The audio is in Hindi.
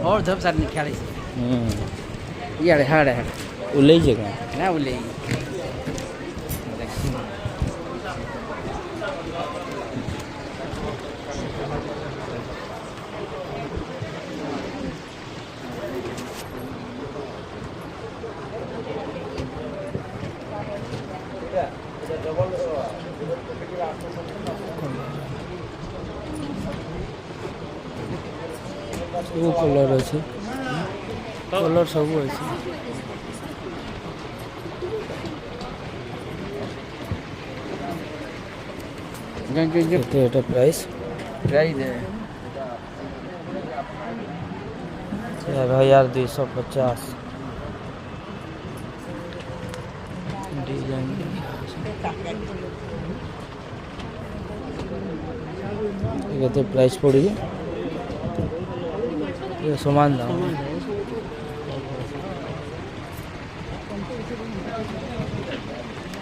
और सब सारे खेले यार हाड़े हाड़े उलई जगह ना बोले ସବୁ କଲର୍ ଅଛି କଲର୍ ସବୁ ଅଛି କେତେ ଏଟା ପ୍ରାଇସ୍ 1250 डिजाइन କେତେ ପ୍ରାଇସ୍ ପଡ଼ିଛି ये समान दाम